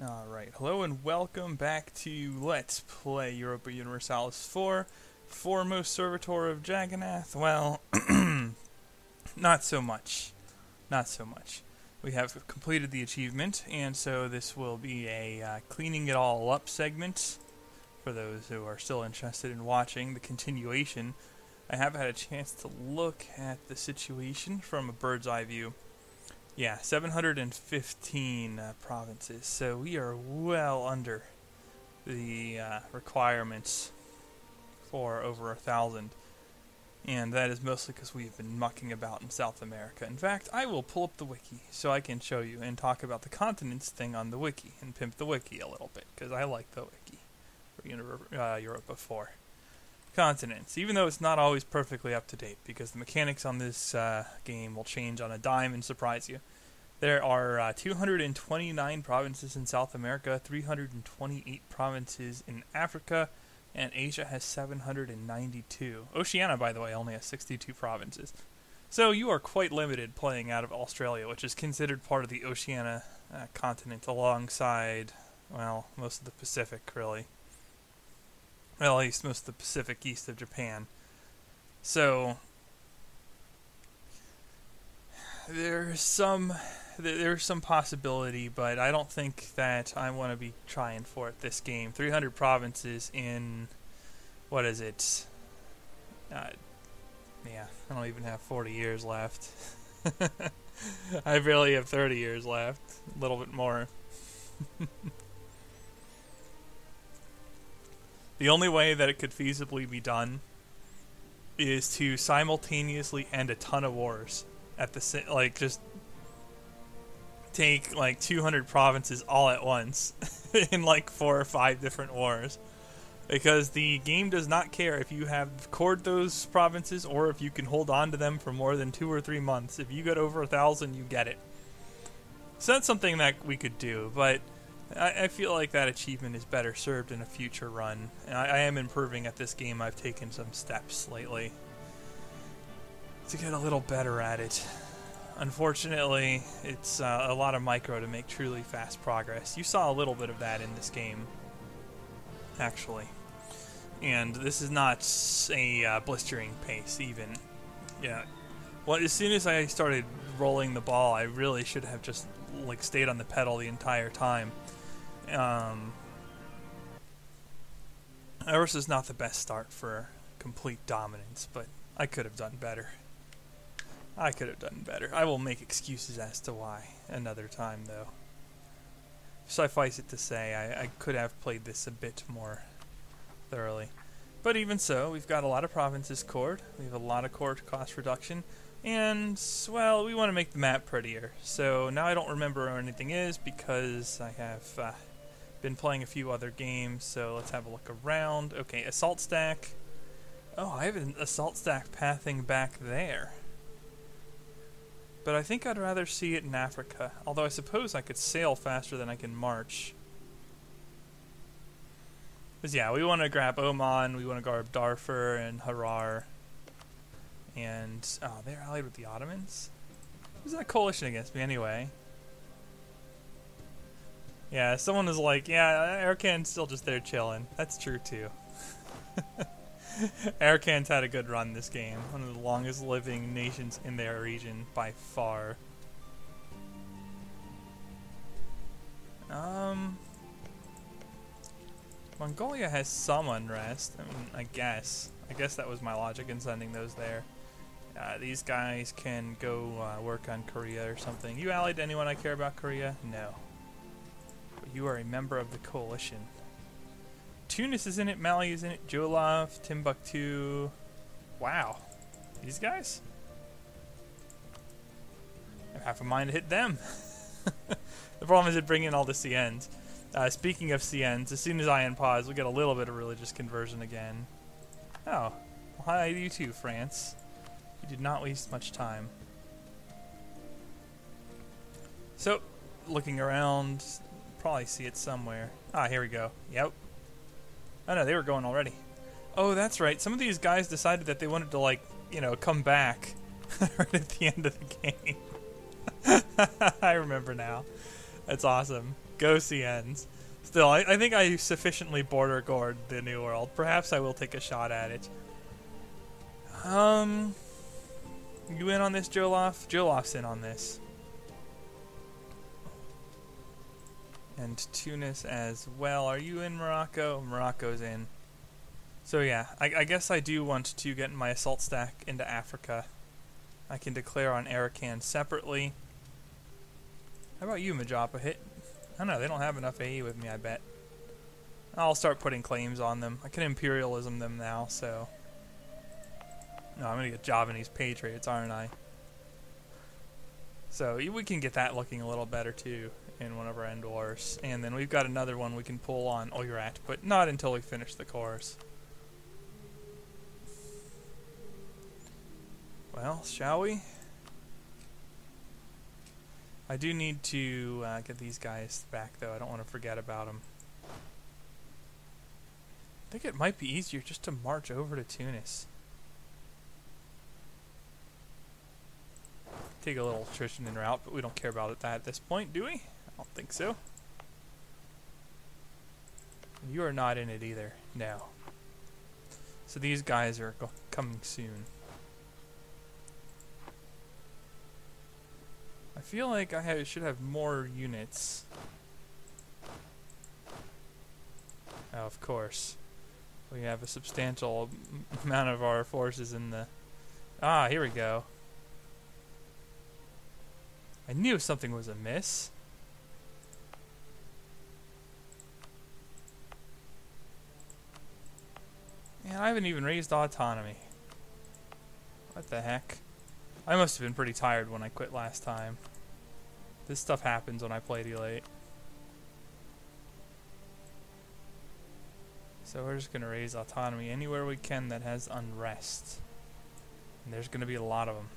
Alright, hello and welcome back to Let's Play Europa Universalis 4, foremost Servitor of Jagannath. Well, not so much. Not so much. We have completed the achievement, and so this will be a cleaning it all up segment for those who are still interested in watching the continuation. I have had a chance to look at the situation from a bird's eye view. Yeah, 715 provinces, so we are well under the requirements for over 1,000, and that is mostly because we've been mucking about in South America. In fact, I will pull up the wiki so I can show you and talk about the continents thing on the wiki and pimp the wiki a little bit, because I like the wiki for Europa 4. Continents, even though it's not always perfectly up to date, because the mechanics on this game will change on a dime and surprise you. There are 229 provinces in South America, 328 provinces in Africa, and Asia has 792. Oceania, by the way, only has 62 provinces. So you are quite limited playing out of Australia, which is considered part of the Oceania continent alongside, well, most of the Pacific, really. Well, at least most of the Pacific east of Japan. So there's some possibility, but I don't think that I want to be trying for it this game. 300 provinces in, what is it? Yeah, I don't even have 40 years left. I barely have 30 years left. A little bit more. The only way that it could feasibly be done is to simultaneously end a ton of wars at the just take 200 provinces all at once in 4 or 5 different wars, because the game does not care if you have cored those provinces or if you can hold on to them for more than 2 or 3 months. If you get over 1,000, you get it. So that's something that we could do, but I feel like that achievement is better served in a future run. I am improving at this game. I've taken some steps lately to get a little better at it. Unfortunately, it's a lot of micro to make truly fast progress. You saw a little bit of that in this game, actually. And this is not a blistering pace, even. Yeah. Well, as soon as I started rolling the ball, I really should have just stayed on the pedal the entire time. Ours is not the best start for complete dominance, but I could have done better. I will make excuses as to why another time, though. Suffice it to say, I could have played this a bit more thoroughly. But even so, we've got a lot of provinces cored, we have a lot of core cost reduction, and, well, we want to make the map prettier. So now I don't remember where anything is because I have been playing a few other games, so let's have a look around. Okay, assault stack. Oh, I have an assault stack pathing back there. But I think I'd rather see it in Africa, although I suppose I could sail faster than I can march. Because yeah, we want to grab Oman, we want to grab Darfur and Harar. And, oh, they're allied with the Ottomans? Who's that coalition against me anyway? Yeah, someone is like, yeah, Arakan's still just there chilling. That's true, too. Arakan's had a good run this game. One of the longest living nations in their region, by far. Mongolia has some unrest. I mean, I guess that was my logic in sending those there. These guys can go work on Korea or something. You allied to anyone I care about Korea? No. But you are a member of the coalition. Tunis is in it, Mali is in it, Jolaf, Timbuktu. Wow. These guys? I have half a mind to hit them. The problem is it bringing in all the CNs. Speaking of CNs, as soon as I unpause, we get a little bit of religious conversion again. Oh. Well, hi to you too, France. You did not waste much time. So, looking around, probably see it somewhere. Ah, here we go. Yep. Oh no, they were going already. Oh, that's right. Some of these guys decided that they wanted to, come back right at the end of the game. I remember now. That's awesome. Go CNs. Still, I think I sufficiently border guard the New World. Perhaps I will take a shot at it. You in on this, Joloff? Joloff's in on this. And Tunis as well. Are you in Morocco? Morocco's in. So yeah, I guess I do want to get my assault stack into Africa. I can declare on Arakan separately. How about you, Majappa? I don't know, they don't have enough AE with me, I bet. I'll start putting claims on them. I can imperialism them now, so... No, I'm gonna get Javanese Patriots, aren't I? So we can get that looking a little better too in one of our end wars. And then we've got another one we can pull on Oirat, but not until we finish the course. Well, shall we? I do need to get these guys back, though. I don't want to forget about them. I think it might be easier just to march over to Tunis. Take a little attrition en route, but we don't care about that at this point, do we? I don't think so. You are not in it either. No. So these guys are coming soon. I feel like I should have more units. Oh, of course. We have a substantial amount of our forces in the... Ah, here we go. I knew something was amiss. Man, I haven't even raised autonomy. What the heck? I must have been pretty tired when I quit last time. This stuff happens when I play too late. So we're just going to raise autonomy anywhere we can that has unrest. And there's going to be a lot of them.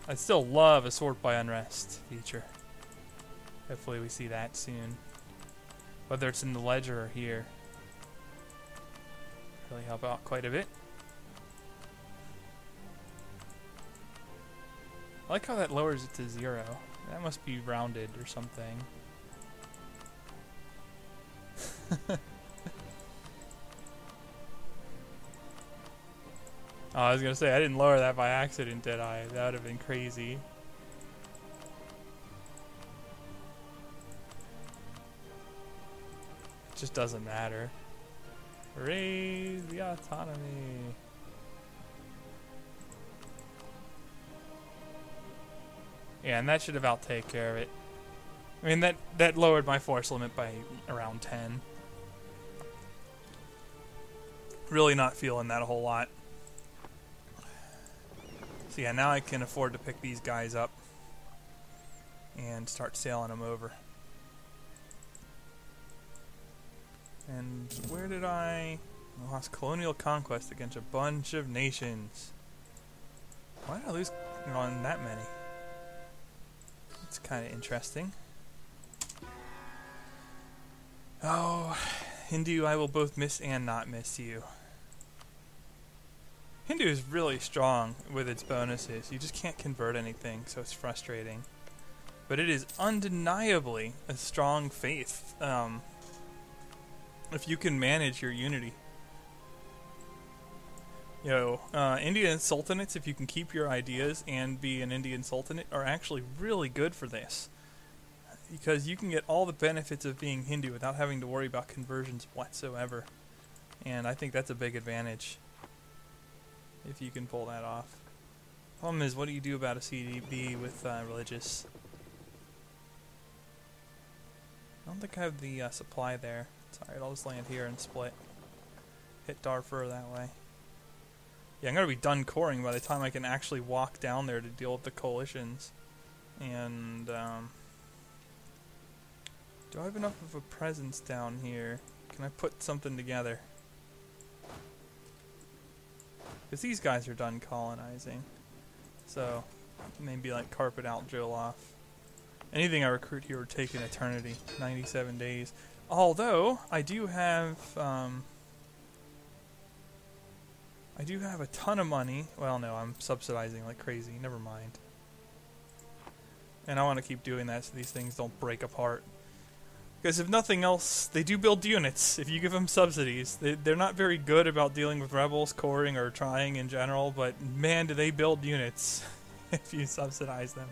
I'd still love a sort by unrest feature. Hopefully we see that soon. Whether it's in the ledger or here. Really help out quite a bit. I like how that lowers it to 0. That must be rounded or something. Oh, I was gonna say, I didn't lower that by accident, did I? That would have been crazy. It just doesn't matter. Raise the autonomy. Yeah, and that should about take care of it. I mean, that lowered my force limit by around 10. Really not feeling that a whole lot. So yeah, now I can afford to pick these guys up and start sailing them over. And where did I lost colonial conquest against a bunch of nations? Why did I lose on that many? It's kind of interesting. Oh, Hindu, I will both miss and not miss you. Hindu is really strong with its bonuses. You just can't convert anything, so it's frustrating. But it is undeniably a strong faith, if you can manage your unity. You know, Indian sultanates, if you can keep your ideas and be an Indian sultanate, are actually really good for this. Because you can get all the benefits of being Hindu without having to worry about conversions whatsoever. And I think that's a big advantage, if you can pull that off. Problem is, what do you do about a CDB with religious? I don't think I have the supply there. It's alright, I'll just land here and split. Hit Darfur that way. Yeah, I'm going to be done coring by the time I can actually walk down there to deal with the coalitions. And, do I have enough of a presence down here? Can I put something together? Because these guys are done colonizing. So, maybe like carpet out Joloff. Anything I recruit here would take an eternity. 97 days. Although, I do have a ton of money. Well, no, I'm subsidizing like crazy. Never mind. And I want to keep doing that so these things don't break apart. Because if nothing else, they do build units if you give them subsidies. They're not very good about dealing with rebels, coring, or trying in general, but man, do they build units if you subsidize them.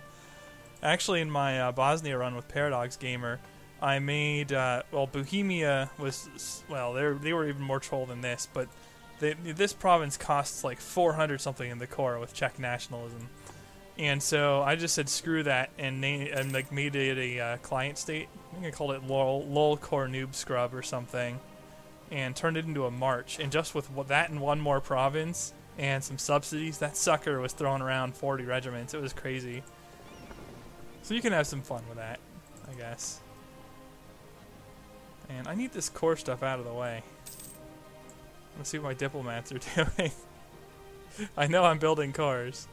Actually, in my Bosnia run with Paradox Gamer, I made, well, Bohemia was, well, they were even more troll than this, but this province costs like 400 something in the core with Czech nationalism. And so I just said screw that and like made it a client state. I think I called it lol core noob scrub or something, and turned it into a march. And just with that and one more province and some subsidies, that sucker was throwing around 40 regiments. It was crazy. So you can have some fun with that, I guess. And I need this core stuff out of the way. Let's see what my diplomats are doing. I know I'm building cores.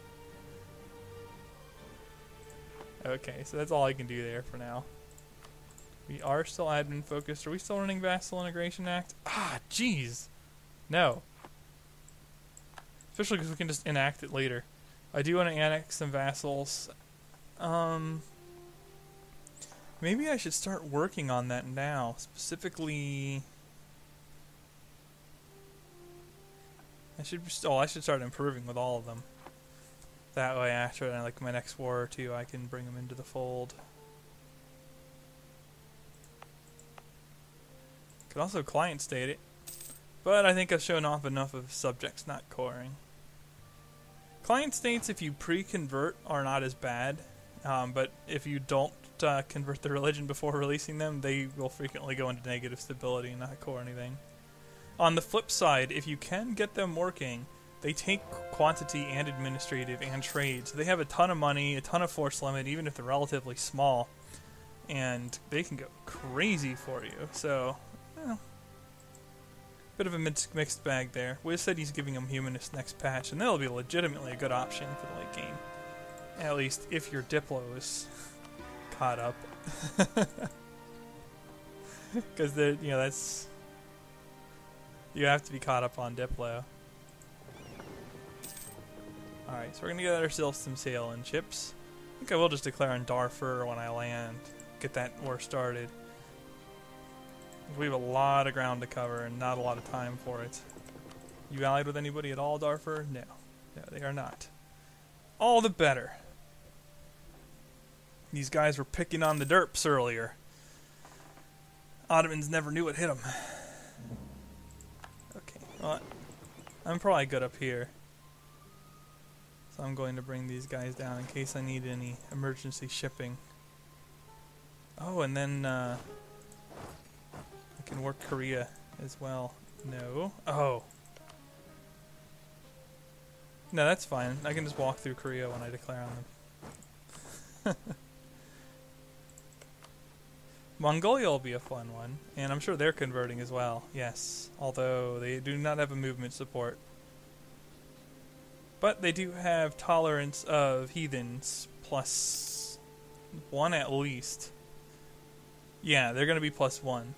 Okay, so that's all I can do there for now. We are still admin focused. Are we still running Vassal Integration Act? Ah, jeez. No. Especially because we can just enact it later. I do want to annex some vassals. Maybe I should start working on that now. Specifically, I should start improving with all of them. That way, after like my next war or two, I can bring them into the fold. Could also client state it, but I think I've shown off enough of subjects not coring. Client states, if you pre-convert, are not as bad, but if you don't convert the religion before releasing them, they will frequently go into negative stability and not core anything. On the flip side, if you can get them working, they take quantity and administrative and trade, so they have a ton of money, a ton of force limit, even if they're relatively small, and they can go crazy for you. So, well, bit of a mixed bag there. Wiz said he's giving them Humanist next patch, and that'll be legitimately a good option for the late game. At least if your Diplo is caught up. Because that's, you have to be caught up on Diplo. Alright, so we're gonna get ourselves some sail and chips. I think I will just declare on Darfur when I land, get that war started. We have a lot of ground to cover and not a lot of time for it. You allied with anybody at all, Darfur? No. No, they are not. All the better. These guys were picking on the derps earlier. Ottomans never knew what hit them. Okay, well, I'm probably good up here. So I'm going to bring these guys down in case I need any emergency shipping. Oh, and then I can work Korea as well. No. Oh. No, that's fine. I can just walk through Korea when I declare on them. Mongolia will be a fun one, and I'm sure they're converting as well. Yes, although they do not have a movement support. But they do have tolerance of heathens +1 at least. Yeah, they're going to be +1.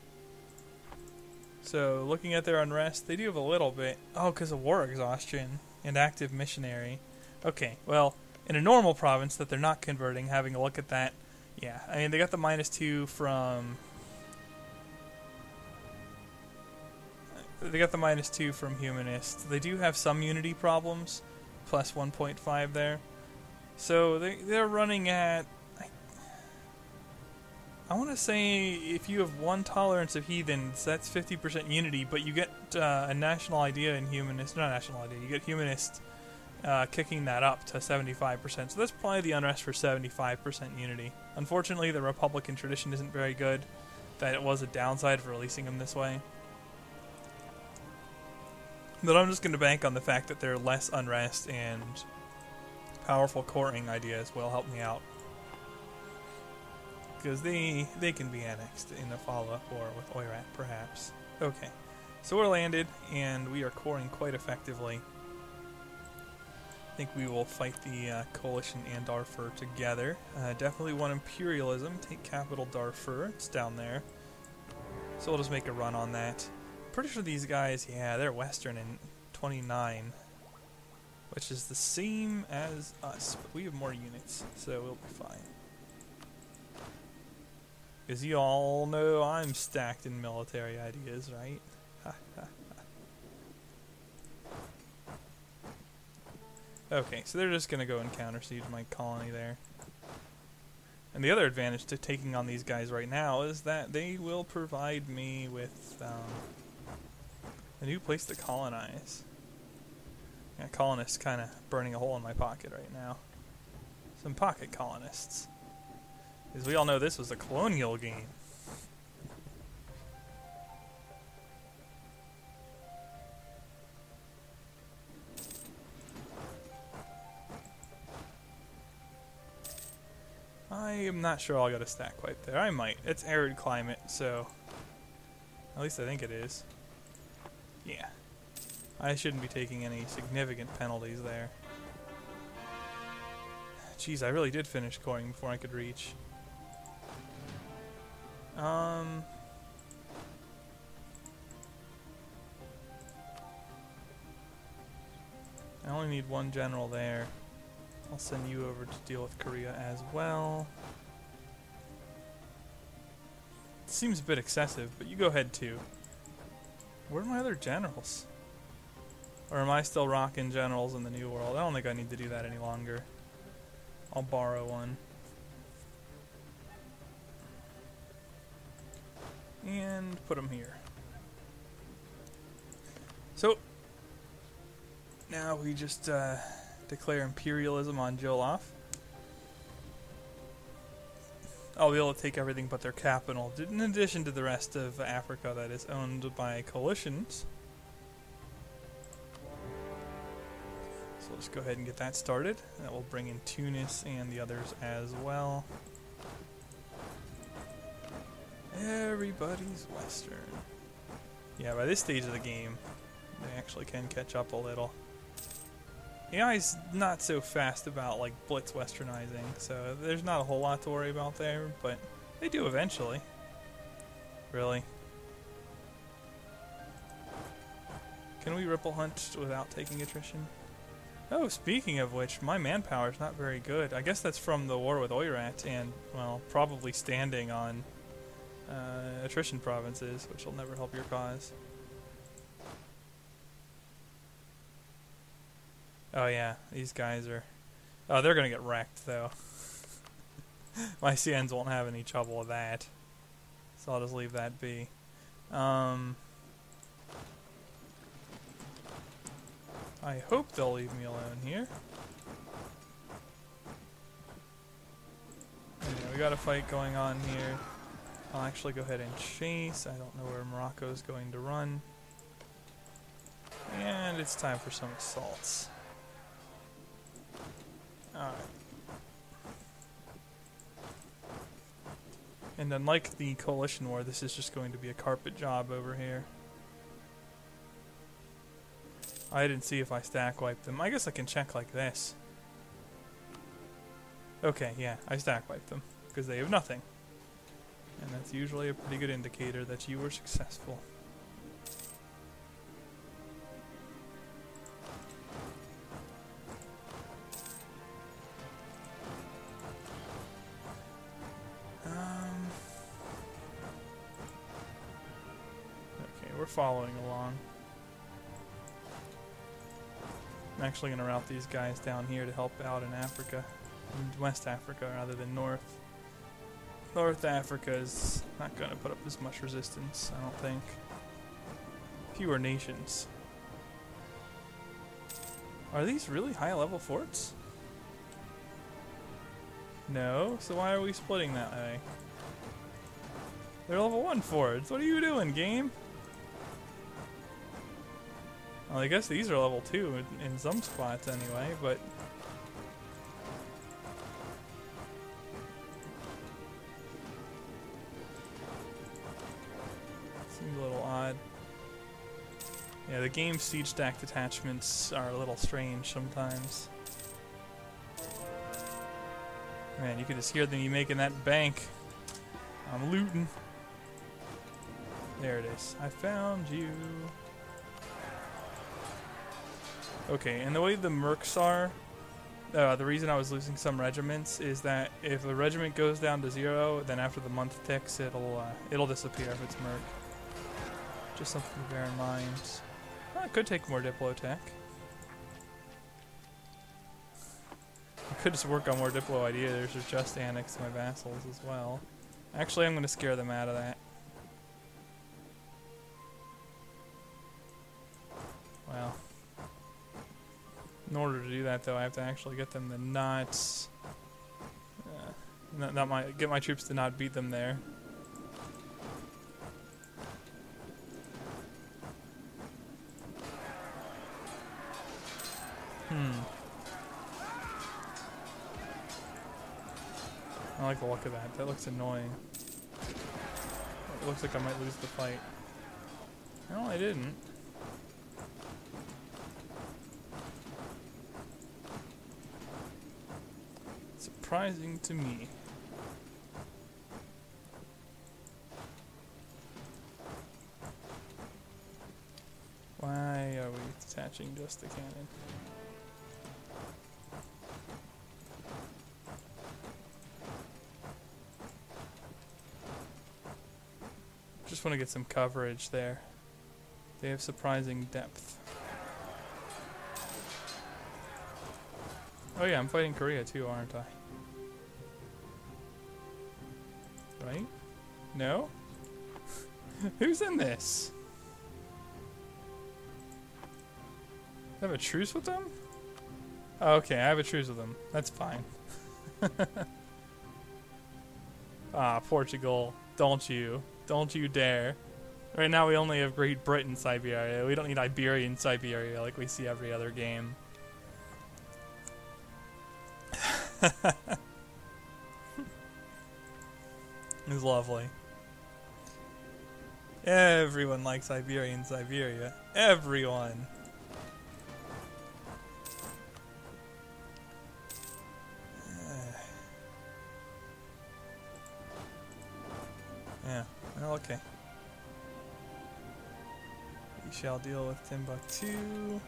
So, looking at their unrest, they do have a little bit. Oh, because of war exhaustion and active missionary. Okay, well, in a normal province that they're not converting, having a look at that, yeah, I mean, they got the -2 from... They got the -2 from Humanists. They do have some unity problems. +1.5 there. So they're running at, I want to say, if you have 1 tolerance of heathens, that's 50% unity, but you get a national idea in Humanist, not national idea, you get Humanist kicking that up to 75%. So that's probably the unrest for 75% unity. Unfortunately, the Republican tradition isn't very good. That it was a downside for releasing them this way. But I'm just going to bank on the fact that they're less unrest and powerful coring ideas will help me out. Because they can be annexed in a follow-up war with Oirat, perhaps. Okay, so we're landed, and we are coring quite effectively. I think we will fight the coalition and Darfur together. Definitely want imperialism. Take capital Darfur. It's down there. So we'll just make a run on that. Pretty sure these guys, yeah, they're Western in 29, which is the same as us, but we have more units, so we'll be fine. Because you all know I'm stacked in military ideas, right? Okay, so they're just going to go and counter siege my colony there. And the other advantage to taking on these guys right now is that they will provide me with a new place to colonize. Yeah, colonists kind of burning a hole in my pocket right now. Some pocket colonists. Because we all know this was a colonial game. I am not sure I'll get a stack wipe there. I might. It's arid climate, so at least I think it is. Yeah. I shouldn't be taking any significant penalties there. Jeez, I really did finish coring before I could reach. I only need one general there. I'll send you over to deal with Korea as well. It seems a bit excessive, but you go ahead too. Where are my other generals? Or am I still rocking generals in the New World? I don't think I need to do that any longer. I'll borrow one. And put them here. So, now we just declare imperialism on Joloff. I'll be able to take everything but their capital, in addition to the rest of Africa that is owned by coalitions. So let's go ahead and get that started. That will bring in Tunis and the others as well. Everybody's Western. Yeah, by this stage of the game, they actually can catch up a little. AI's not so fast about, like, blitz westernizing, so there's not a whole lot to worry about there, but they do eventually. Really. Can we ripple hunt without taking attrition? Oh, speaking of which, my manpower is not very good. I guess that's from the war with Oirat and, well, probably standing on attrition provinces, which will never help your cause. Oh yeah, these guys are... Oh, they're gonna get wrecked, though. My CNs won't have any trouble with that. So I'll just leave that be. I hope they'll leave me alone here. Anyway, we got a fight going on here. I'll actually go ahead and chase. I don't know where Morocco's going to run. And it's time for some assaults. Alright. And unlike the coalition war, this is just going to be a carpet job over here. I didn't see if I stack wiped them. I guess I can check like this. Okay, yeah, I stack wiped them, because they have nothing. And that's usually a pretty good indicator that you were successful. Okay, we're following along. I'm actually going to route these guys down here to help out in Africa. In West Africa rather than North. North Africa is not going to put up as much resistance, I don't think. Fewer nations. Are these really high-level forts? No, so why are we splitting that way? They're level 1 forts. What are you doing, game? Well, I guess these are level 2 in some spots anyway, but... seems a little odd. Yeah, the game's siege stack detachments are a little strange sometimes. Man, you could just hear me making that bank. I'm looting. There it is. I found you. Okay, and the way the mercs are, The reason I was losing some regiments is that if a regiment goes down to 0, then after the month ticks, it'll disappear if it's merc. Just something to bear in mind. I could take more Diplo tech. I could just work on more Diplo ideas or just annex my vassals as well. Actually, I'm going to scare them out of that. Well, in order to do that, though, I have to actually get them to not get my troops to not beat them there. I like the look of that. That looks annoying. It looks like I might lose the fight. No, I didn't. Surprising to me. Why are we detaching just the cannon? Just want to get some coverage there. They have surprising depth. Oh yeah, I'm fighting Korea too, aren't I? Right? No? Who's in this? I have a truce with them? Oh, okay, I have a truce with them. That's fine. Ah, Portugal. Don't you dare. Right now we only have Great Britain Siberia. We don't need Iberian Siberia like we see every other game. It's lovely. Everyone likes Iberian Siberia. Everyone. Yeah, well, okay. We shall deal with Timbuktu.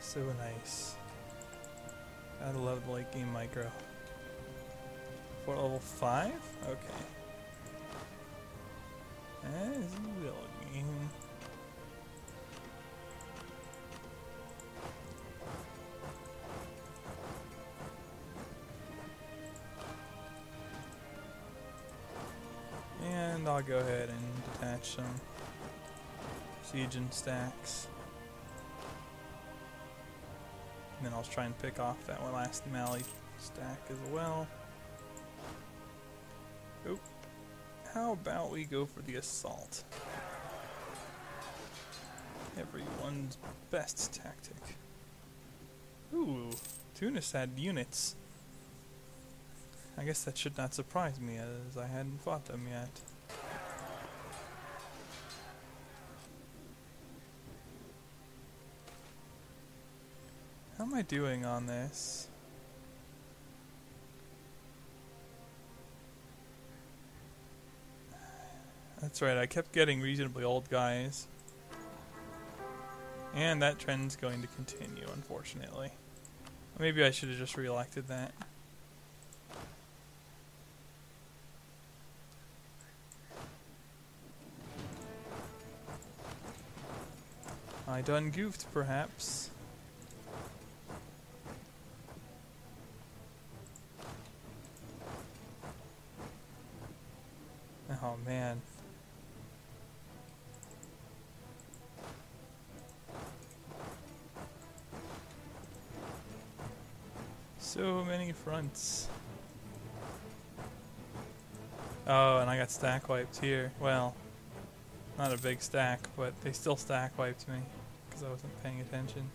So nice. Gotta love the late game micro. For level 5? Okay. As you will, game. And I'll go ahead and detach some siege and stacks. And then I'll try and pick off that one last Mali stack as well. Oop. How about we go for the assault? Everyone's best tactic. Ooh, Tunis had units. I guess that should not surprise me, as I hadn't fought them yet. How am I doing on this? That's right, I kept getting reasonably old guys. And that trend's going to continue, unfortunately. Maybe I should have just re-elected that. I done goofed, perhaps. Oh man. So many fronts. Oh, and I got stack wiped here. Well, not a big stack, but they still stack wiped me because I wasn't paying attention.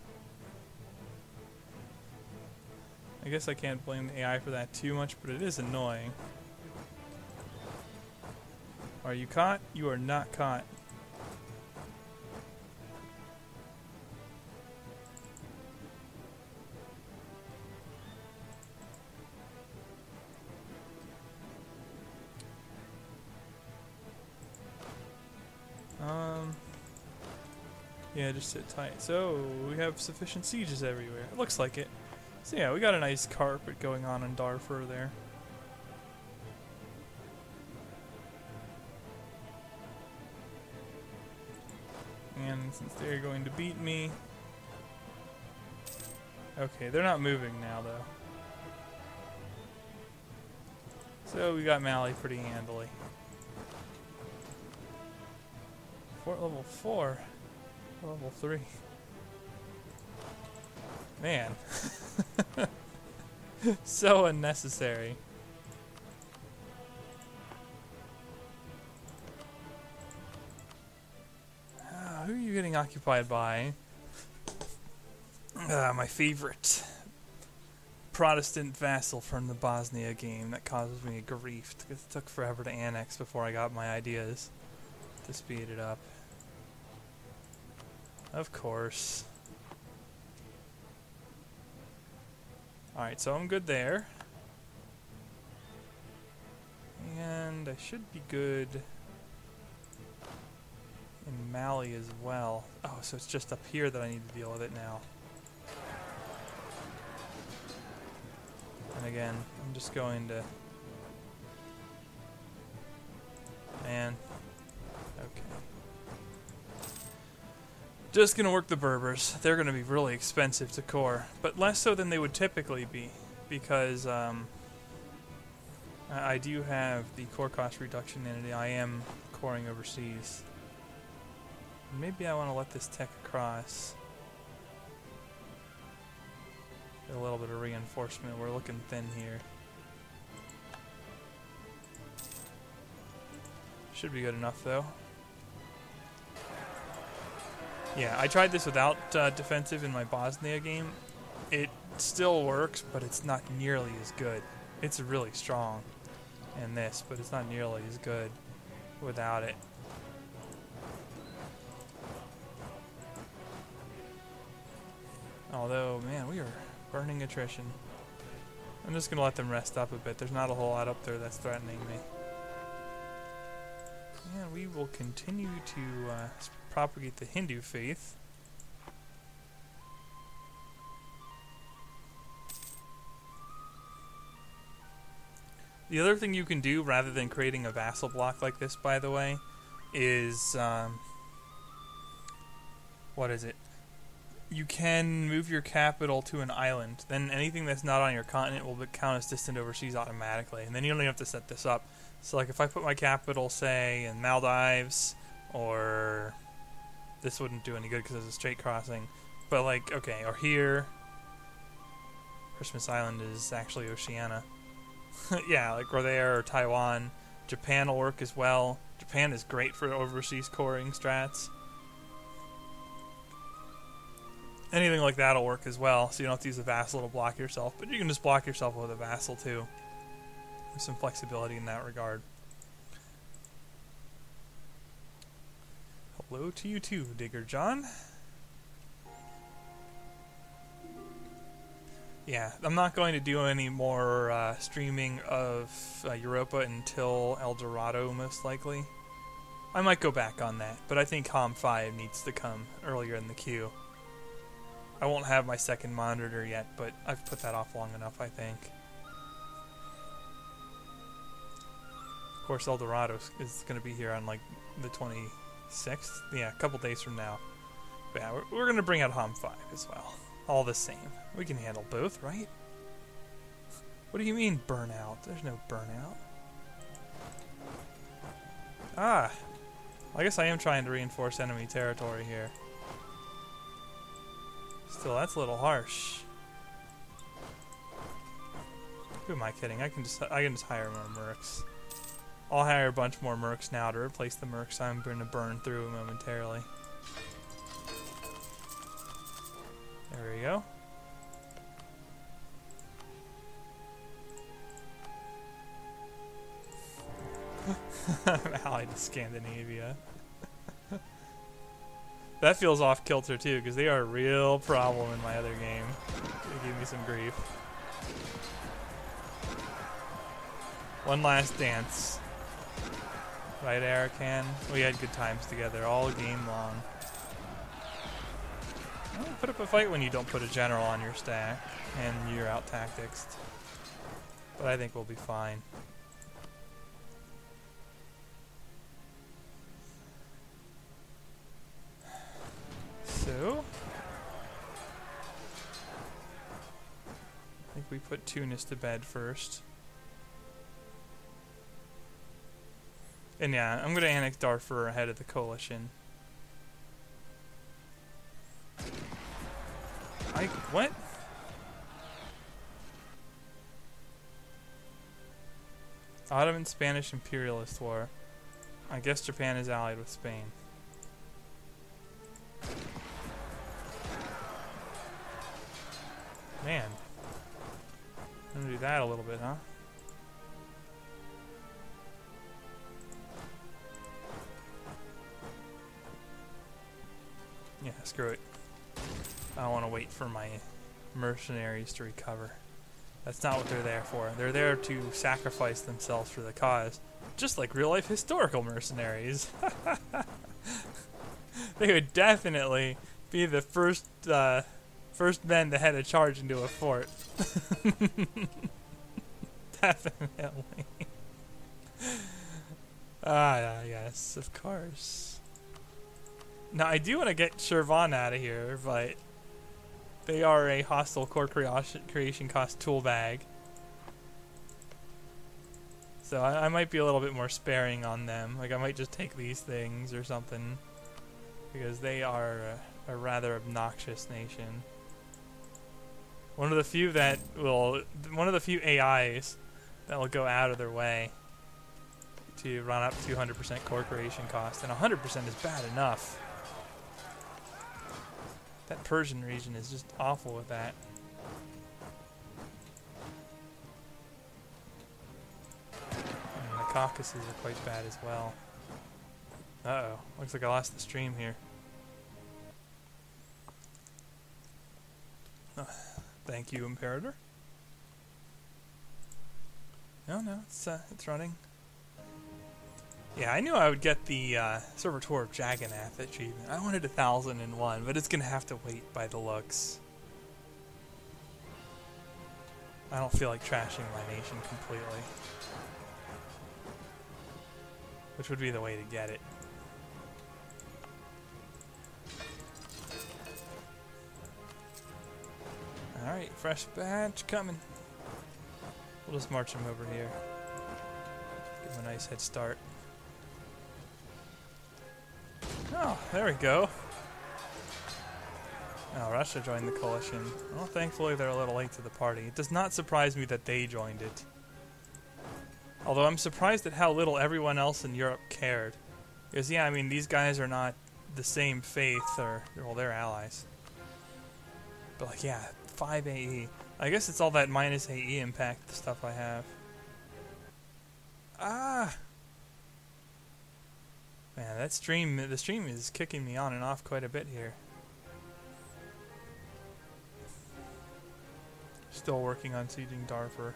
I guess I can't blame the AI for that too much, but it is annoying. Are you caught? You are not caught. Yeah, just sit tight. So, we have sufficient sieges everywhere. It looks like it. So yeah, we got a nice carpet going on in Darfur there. And since they're going to beat me... Okay, they're not moving now, though. So we got Mali pretty handily. Fort level 4. Level 3. Man. So unnecessary. Who are you getting occupied by? My favorite Protestant vassal from the Bosnia game that causes me grief because it took forever to annex before I got my ideas to speed it up. Of course. Alright, so I'm good there. And I should be good in Mali as well. Oh, so it's just up here that I need to deal with it now. And again, I'm just going to... Man. Okay. Just gonna work the Berbers. They're gonna be really expensive to core, but less so than they would typically be, because I do have the core cost reduction entity. I am coring overseas. Maybe I want to let this tech across. Get a little bit of reinforcement. We're looking thin here. Should be good enough though. Yeah, I tried this without defensive in my Bosnia game. It still works, but it's not nearly as good. It's really strong in this, but it's not nearly as good without it. Although, man, we are burning attrition. I'm just going to let them rest up a bit. There's not a whole lot up there that's threatening me. And we will continue to propagate the Hindu faith. The other thing you can do, rather than creating a vassal block like this, by the way, is... what is it? You can move your capital to an island. Then anything that's not on your continent will count as distant overseas automatically. And then you don't even have to set this up. So like if I put my capital, say, in Maldives, or... This wouldn't do any good because it's a straight crossing. But like, okay, or here... Christmas Island is actually Oceania. Yeah, like or there, or Taiwan. Japan will work as well. Japan is great for overseas coring strats. Anything like that will work as well, so you don't have to use a vassal to block yourself. But you can just block yourself with a vassal too. There's some flexibility in that regard. Hello to you too, Digger John. Yeah, I'm not going to do any more streaming of Europa until El Dorado, most likely. I might go back on that, but I think HOM 5 needs to come earlier in the queue. I won't have my second monitor yet, but I've put that off long enough, I think. Of course, El Dorado is going to be here on, like, the 26th? Yeah, a couple days from now. But yeah, we're going to bring out HOM 5 as well. All the same. We can handle both, right? What do you mean, burnout? There's no burnout. Ah! I guess I am trying to reinforce enemy territory here. Still, that's a little harsh. Who am I kidding? I can just hire more mercs. I'll hire a bunch more mercs now to replace the mercs I'm going to burn through momentarily. There we go. I'm allied to Scandinavia. That feels off kilter too, because they are a real problem in my other game. They give me some grief. One last dance. Right, Arakan? We had good times together all game long. Well, put up a fight when you don't put a general on your stack and you're out tactics. But I think we'll be fine. So, I think we put Tunis to bed first. And yeah, I'm going to annex Darfur ahead of the coalition. What? Ottoman-Spanish imperialist war. I guess Japan is allied with Spain. Man. I'm gonna do that a little bit, huh? Yeah, screw it. I don't want to wait for my mercenaries to recover. That's not what they're there for. They're there to sacrifice themselves for the cause. Just like real-life historical mercenaries. They would definitely be the first men to head a charge into a fort. Definitely. Yes, of course. Now, I do want to get Shirvan out of here, but they are a hostile core creation cost tool bag. So I might be a little bit more sparing on them. Like, I might just take these things or something. Because they are a rather obnoxious nation. One of the few AIs that will go out of their way to run up 200% core creation cost. And 100% is bad enough. That Persian region is just awful with that. And the Caucasus are quite bad as well. Uh-oh. Looks like I lost the stream here. Thank you, Imperator. No, it's running. Yeah, I knew I would get the Servitor of Jagannath achievement. I wanted 1,001, but it's gonna have to wait by the looks. I don't feel like trashing my nation completely. Which would be the way to get it. Alright, fresh batch coming. We'll just march him over here. Give him a nice head start. Oh, there we go. Oh, Russia joined the coalition. Well, thankfully they're a little late to the party. It does not surprise me that they joined it. Although I'm surprised at how little everyone else in Europe cared. Because, yeah, I mean, these guys are not the same faith, or, well, they're allies. But, like, yeah, 5 AE. I guess it's all that minus AE impact stuff I have. Ah! Man, the stream is kicking me on and off quite a bit here. Still working on sieging Darfur.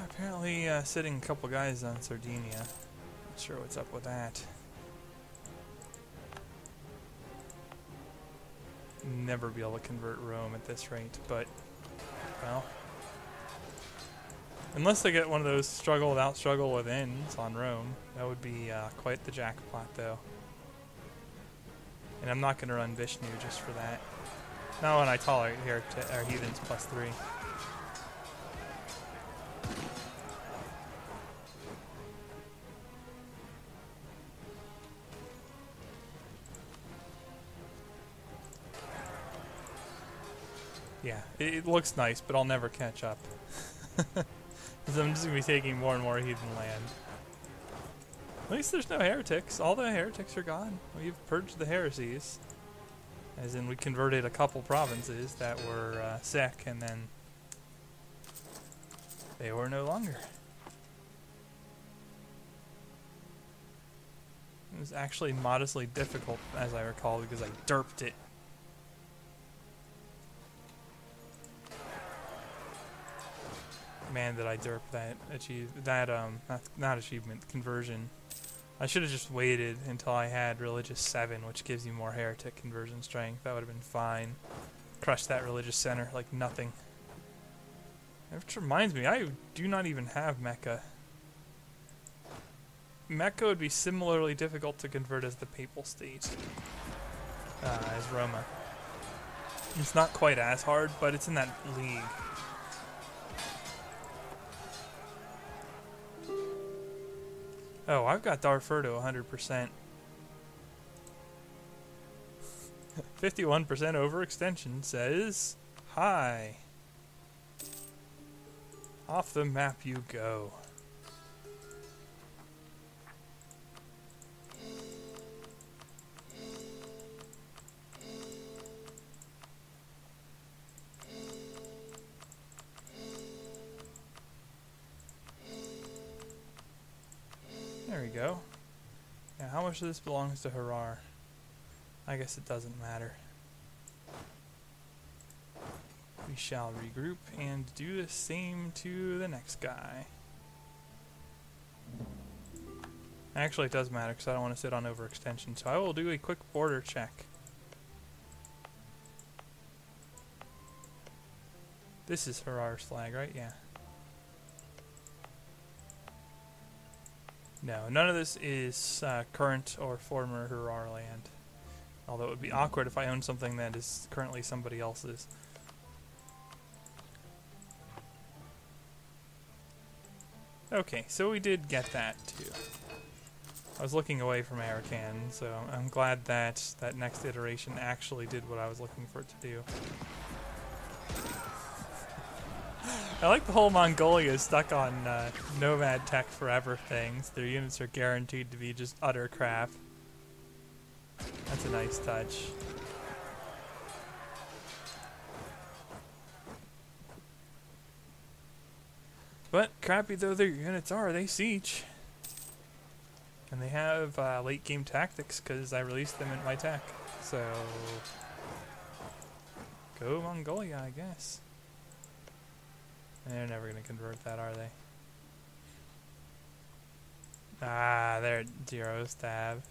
Apparently sitting a couple guys on Sardinia. Not sure what's up with that. Never be able to convert Rome at this rate, but, well. Unless they get one of those struggle without struggle withins on Rome, that would be quite the jackpot, though. And I'm not going to run Vishnu just for that. Not when I tolerate heathens +3. Yeah, it looks nice, but I'll never catch up. Because I'm just going to be taking more and more heathen land. At least there's no heretics. All the heretics are gone. We've purged the heresies. As in, we converted a couple provinces that were sick, and then they were no longer. It was actually modestly difficult, as I recall, because I derped it. Man, did I derp not achievement, conversion. I should have just waited until I had Religious 7, which gives you more heretic conversion strength. That would have been fine. Crush that Religious Center like nothing. Which reminds me, I do not even have Mecca. Mecca would be similarly difficult to convert as the Papal State. As Roma. It's not quite as hard, but it's in that league. Oh, I've got Darfur to 100%. 51% overextension says, hi. Off the map you go. There we go. Now, how much of this belongs to Harar? I guess it doesn't matter. We shall regroup and do the same to the next guy. Actually, it does matter because I don't want to sit on overextension, so I will do a quick border check. This is Harar's flag, right? Yeah. No, none of this is current or former Harar land. Although it would be awkward if I owned something that is currently somebody else's. Okay, so we did get that too. I was looking away from Arakan, so I'm glad that that next iteration actually did what I was looking for it to do. I like the whole Mongolia stuck on Nomad Tech Forever things. Their units are guaranteed to be just utter crap. That's a nice touch. But crappy though their units are, they siege. And they have late game tactics because I released them in my tech. So, go Mongolia, I guess. They're never going to convert that, are they? Ah, they're at 0 stab.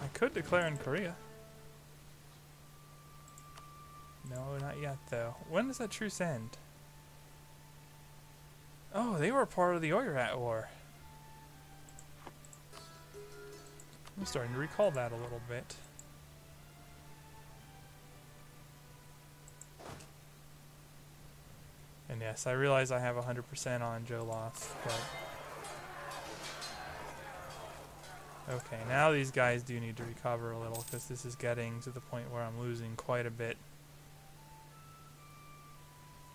I could declare in Korea. No, not yet, though. When does that truce end? Oh, they were part of the Oirat War. I'm starting to recall that a little bit. And yes, I realize I have 100% on Joloth, but... Okay, now these guys do need to recover a little, because this is getting to the point where I'm losing quite a bit.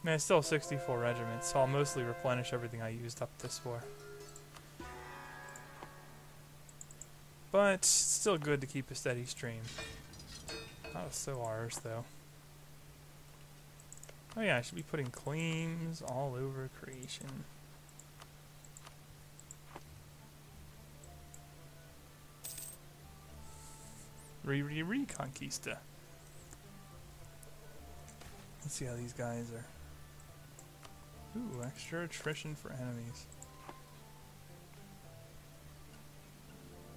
I mean, it's still 64 regiments, so I'll mostly replenish everything I used up this for. But, it's still good to keep a steady stream. Oh, so ours, though. Oh yeah, I should be putting claims all over creation. Reconquista. Let's see how these guys are. Ooh, extra attrition for enemies.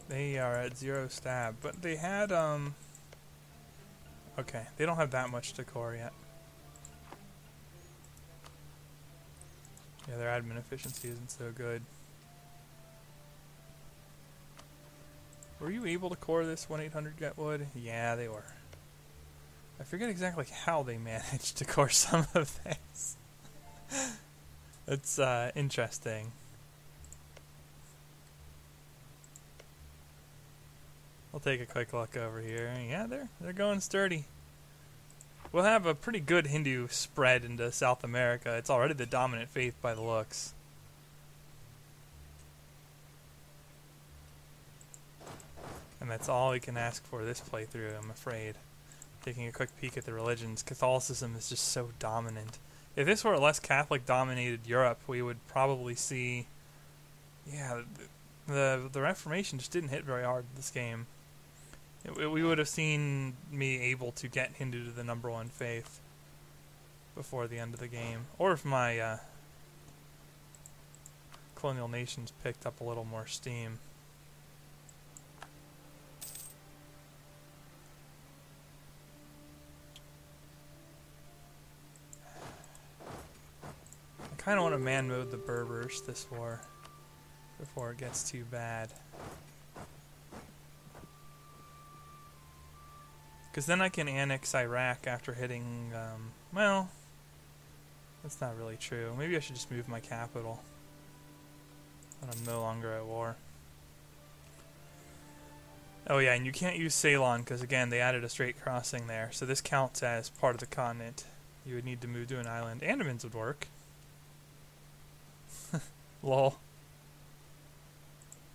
They are at 0 stab, but they had, okay, they don't have that much to core yet. Yeah, their admin efficiency isn't so good. Were you able to core this 1-800 Getwood? Yeah, they were. I forget exactly how they managed to core some of this. It's interesting. I'll take a quick look over here. Yeah, they're going sturdy. We'll have a pretty good Hindu spread into South America. It's already the dominant faith by the looks. And that's all we can ask for this playthrough, I'm afraid. Taking a quick peek at the religions, Catholicism is just so dominant. If this were a less Catholic-dominated Europe, we would probably see... Yeah, the Reformation just didn't hit very hard in this game. We would have seen me able to get Hindu to the #1 faith. before the end of the game. Or if my colonial nations picked up a little more steam. I kind of want to man mode the Berbers this war before it gets too bad. Because then I can annex Iraq after hitting, well, that's not really true. Maybe I should just move my capital when I'm no longer at war. Oh yeah, and you can't use Ceylon because, again, they added a straight crossing there. So this counts as part of the continent. You would need to move to an island. Andamans would work. Lol.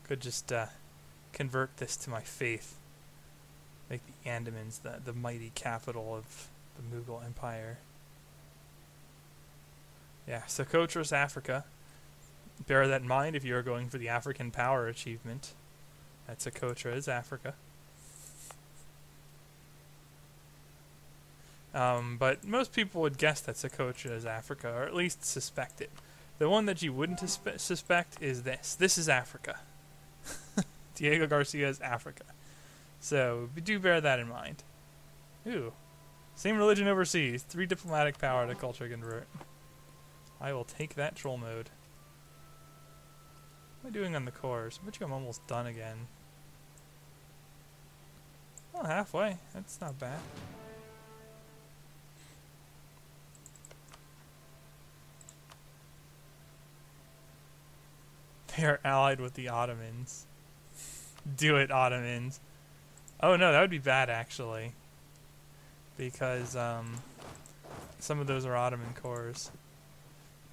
Could just convert this to my faith. Make the Andamans the mighty capital of the Mughal Empire. Yeah, Socotra's Africa. Bear that in mind if you're going for the African Power achievement. That Socotra is Africa. But most people would guess that Socotra is Africa, or at least suspect it. The one that you wouldn't suspect is this. This is Africa. Diego Garcia is Africa. So, do bear that in mind. Ooh. Same religion overseas. 3 diplomatic power to culture convert. I will take that troll mode. What am I doing on the cores? I bet you I'm almost done again. Oh, halfway. That's not bad. They are allied with the Ottomans. Do it, Ottomans. Oh no, that would be bad actually. Because some of those are Ottoman cores.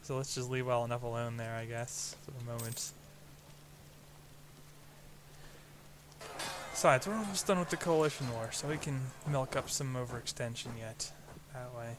So let's just leave well enough alone there, I guess, for the moment. Besides, we're almost done with the coalition war, so we can milk up some overextension yet that way.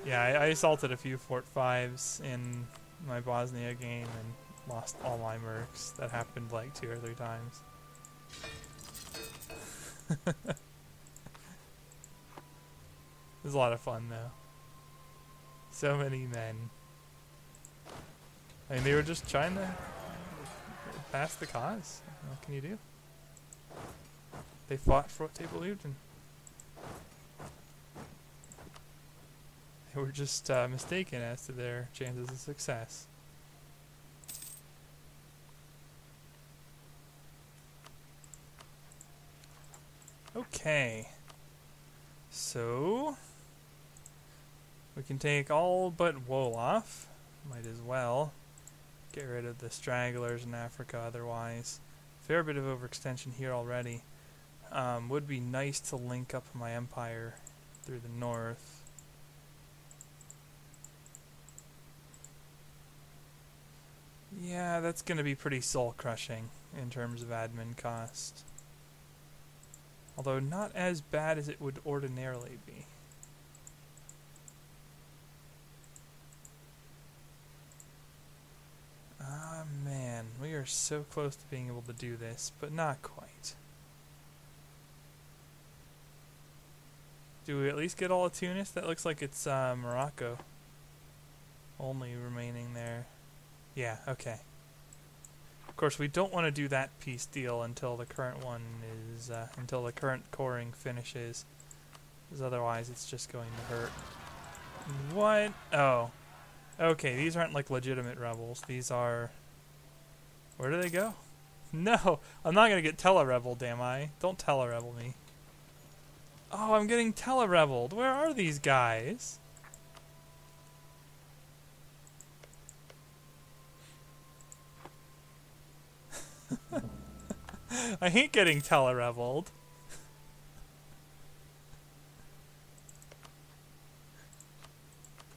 Yeah, I assaulted a few Fort 5s in my Bosnia game and lost all my mercs. That happened like 2 or 3 times. It was a lot of fun though. So many men. I mean, they were just trying to pass the cause. What can you do? They fought for what they believed in. They were just mistaken as to their chances of success. Okay. So we can take all but Wolof. Might as well get rid of the stragglers in Africa otherwise. Fair bit of overextension here already. Would be nice to link up my empire through the north. Yeah, that's going to be pretty soul-crushing in terms of admin cost. Although not as bad as it would ordinarily be. Ah, man. We are so close to being able to do this, but not quite. Do we at least get all of Tunis? That looks like it's Morocco only remaining there. Yeah, okay. Of course, we don't want to do that peace deal until the current one is, until the current coring finishes. Because otherwise it's just going to hurt. What? Oh. Okay, these aren't like legitimate rebels. These are... Where do they go? No! I'm not going to get tele-rebelled, am I? Don't tele-rebel me. Oh, I'm getting tele-rebelled. Where are these guys? I hate getting tele-rebelled.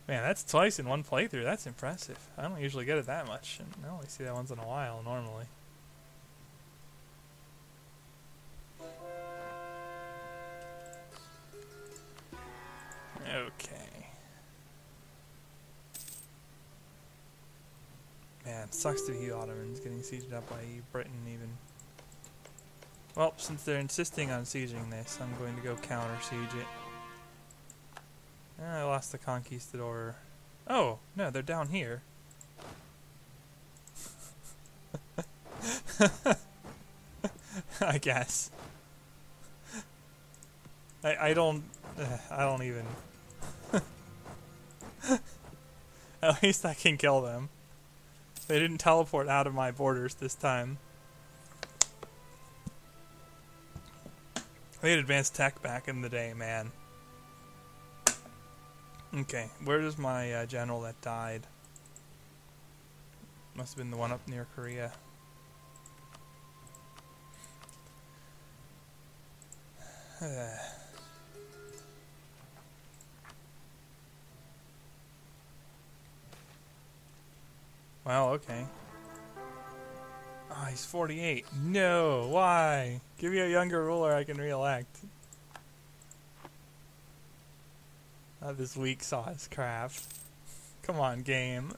Man, that's twice in one playthrough. That's impressive. I don't usually get it that much. And I only see that once in a while, normally. it sucks to be Ottomans getting sieged up by Britain even. Well, since they're insisting on sieging this, I'm going to go counter-siege it. I lost the Conquistador. Oh, no, they're down here. I guess. I don't even. At least I can kill them. They didn't teleport out of my borders this time. They had advanced tech back in the day, man. Okay, where is my general that died? Must have been the one up near Korea. Well, okay. Oh, he's 48. No, why? Give me a younger ruler I can re-elect. This weak sauce crap. Come on, game.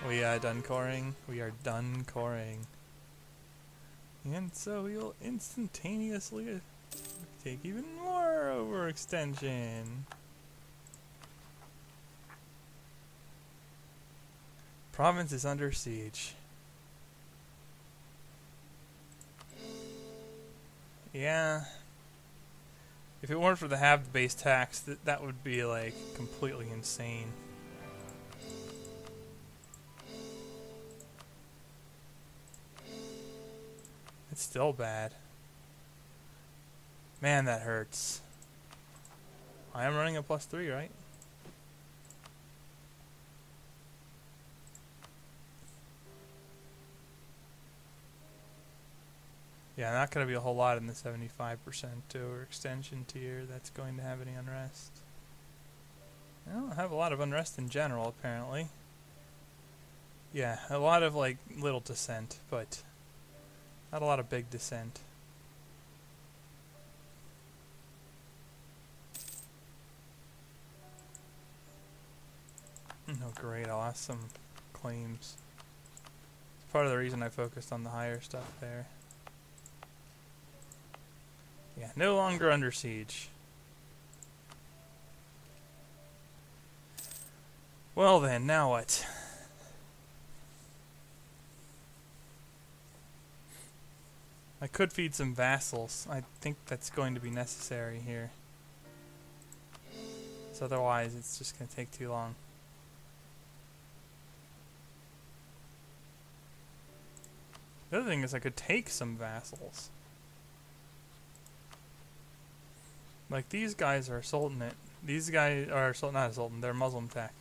We are done coring. We are done coring. And so we'll instantaneously take even more overextension. Province is under siege. Yeah. If it weren't for the halved base tax, that would be like completely insane. It's still bad. Man, that hurts. I am running a +3, right? Yeah, not going to be a whole lot in the 75% overextension tier that's going to have any unrest. I don't have a lot of unrest in general, apparently. Yeah, a lot of, like, little dissent, but not a lot of big dissent. Oh, great, I lost some claims. It's part of the reason I focused on the higher stuff there. Yeah, no longer under siege. Well then, now what? I could feed some vassals. I think that's going to be necessary here. So otherwise, it's just going to take too long. The other thing is I could take some vassals. Like, these guys are Sultanate. These guys are not a Sultan, they're Muslim tech.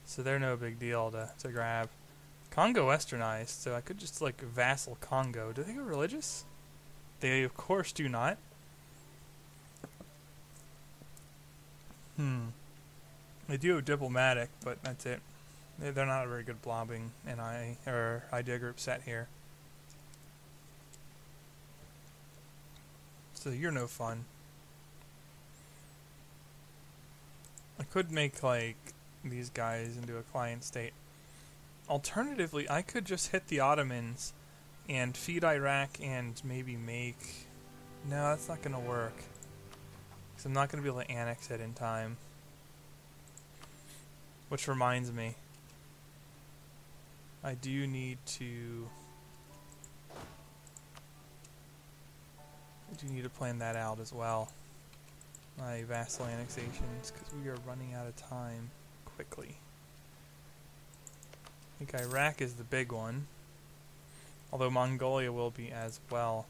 So they're no big deal to grab. Congo westernized, so I could just, like, vassal Congo. Do they go religious? They, of course, do not. They do have diplomatic, but that's it. They're not a very good blobbing idea group set here. So you're no fun. I could make, like, these guys into a client state. Alternatively, I could just hit the Ottomans and feed Iraq and maybe make... No, that's not going to work. Because I'm not going to be able to annex it in time. Which reminds me, I do need to... plan that out as well. My vassal annexations, because we are running out of time quickly. I think Iraq is the big one, although Mongolia will be as well.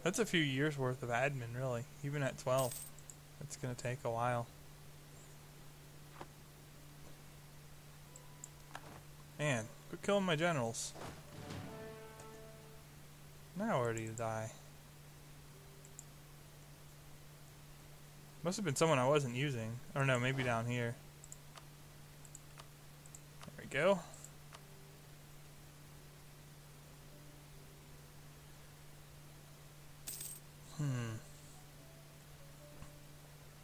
That's a few years worth of admin, really, even at 12. It's going to take a while. Man, quit killing my generals. Now where do you die? Must have been someone I wasn't using. Or no, maybe down here. There we go.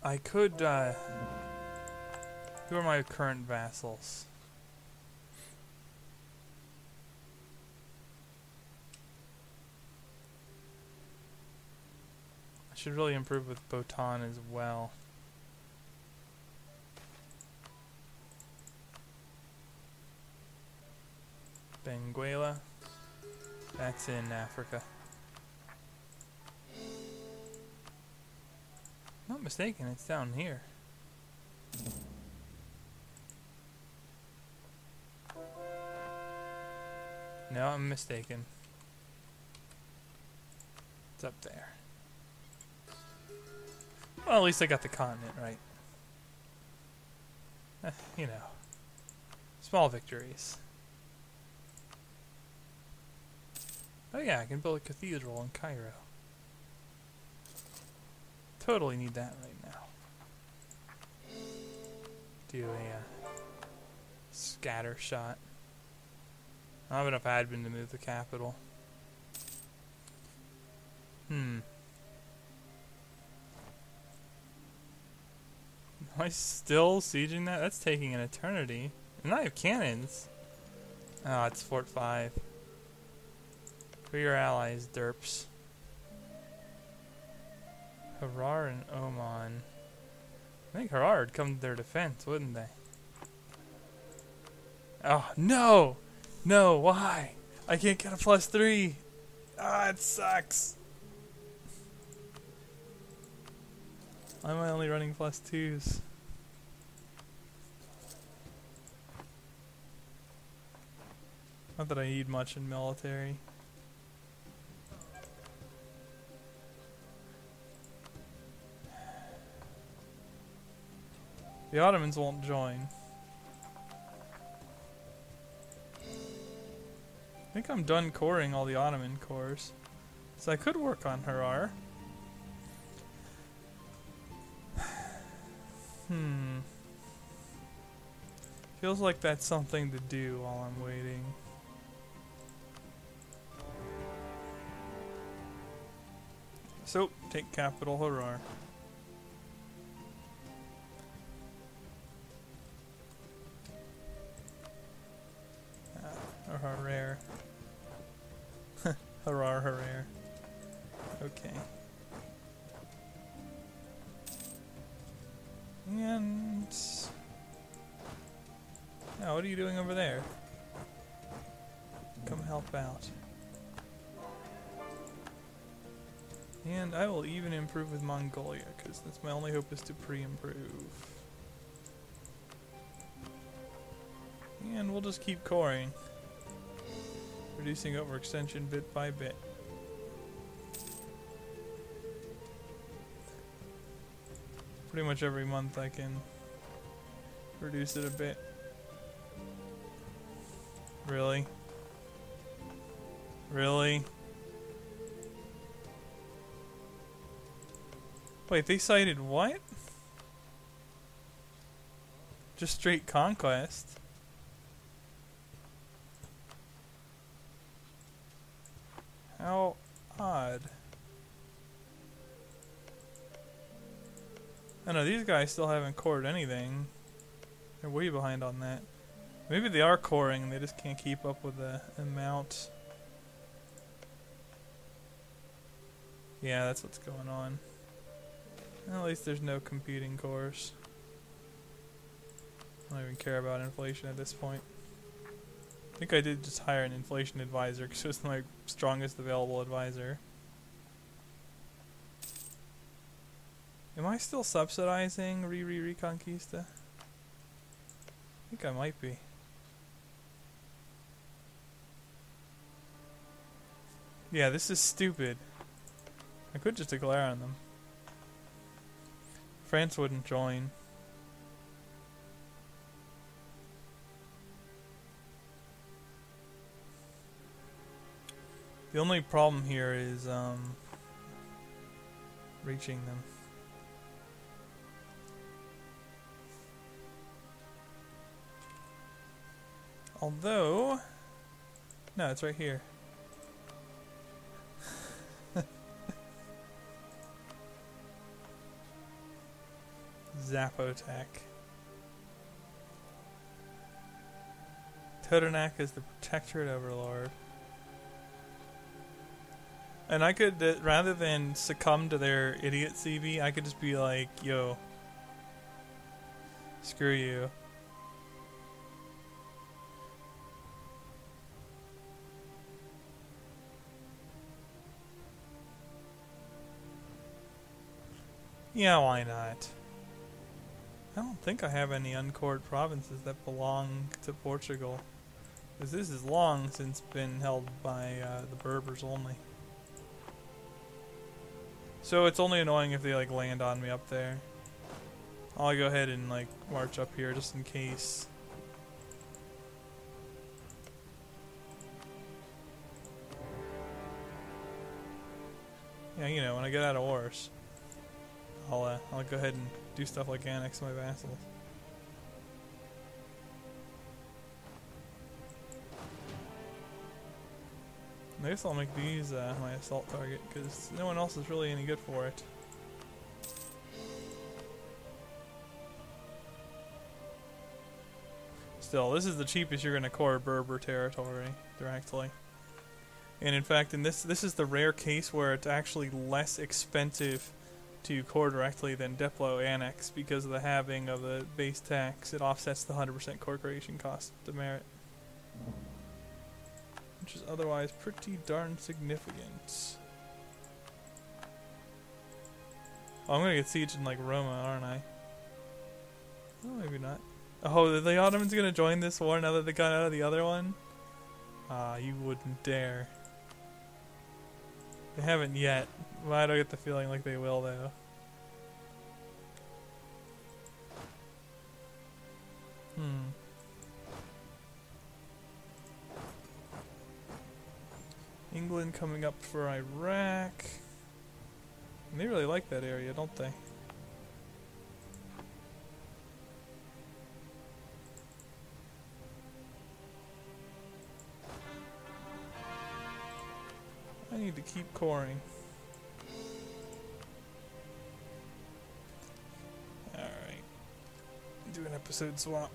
I could, who are my current vassals? I should really improve with Bhutan as well. Benguela. That's in Africa. Not mistaken, it's down here. No, I'm mistaken. It's up there. Well, at least I got the continent right. You know. Small victories. Oh yeah, I can build a cathedral in Cairo. Totally need that right now. Do a scatter shot. I don't have enough admin to move the capital. Am I still sieging that? That's taking an eternity. And I have cannons. Oh, it's Fort 5. Who are your allies, derps? Harar and Oman. I think Harar would come to their defense, wouldn't they? Oh, no! No, why? I can't get a +3! Ah, it sucks! Why am I only running +2s? Not that I need much in military. The Ottomans won't join. I think I'm done coring all the Ottoman cores. So I could work on Harar. Feels like that's something to do while I'm waiting. So, take capital Harar. Harar. Harar. Okay. And... now, what are you doing over there? Come help out. And I will even improve with Mongolia, because that's my only hope is to pre-improve. And we'll just keep coring. Reducing overextension bit by bit. Pretty much every month I can reduce it a bit. Really? Really? Wait, they cited what? Just straight conquest? How odd. I know these guys still haven't cored anything. They're way behind on that. Maybe they are coring and they just can't keep up with the amount. Yeah, that's what's going on. Well, at least there's no competing cores. I don't even care about inflation at this point. I think I did just hire an inflation advisor because it was my strongest available advisor. Am I still subsidizing Reconquista? I think I might be. Yeah, this is stupid. I could just declare on them. France wouldn't join. The only problem here is reaching them. Although, no, it's right here. Zapotec. Totonac is the Protectorate Overlord. And I could, rather than succumb to their idiot CV, I could just be like, yo, screw you. Yeah, why not? I don't think I have any uncored provinces that belong to Portugal. Because this has long since been held by the Berbers only. So it's only annoying if they like land on me up there. I'll go ahead and like march up here just in case. Yeah, you know, when I get out of wars, I'll go ahead and do stuff like annex my vassals. I guess I'll make these my assault target, because no one else is really any good for it. Still, this is the cheapest you're going to core Berber territory directly. And in fact, this is the rare case where it's actually less expensive to core directly than Diplo Annex because of the halving of the base tax. It offsets the 100% core creation cost of merit, which is otherwise pretty darn significant. Oh, I'm gonna get sieged in like Roma, aren't I? Oh, maybe not. Oh, the Ottomans gonna join this war now that they got out of the other one? Ah, you wouldn't dare. They haven't yet. Well, I don't get the feeling like they will, though. England coming up for Iraq. And they really like that area, don't they? I need to keep coring. Alright. Do an episode swap.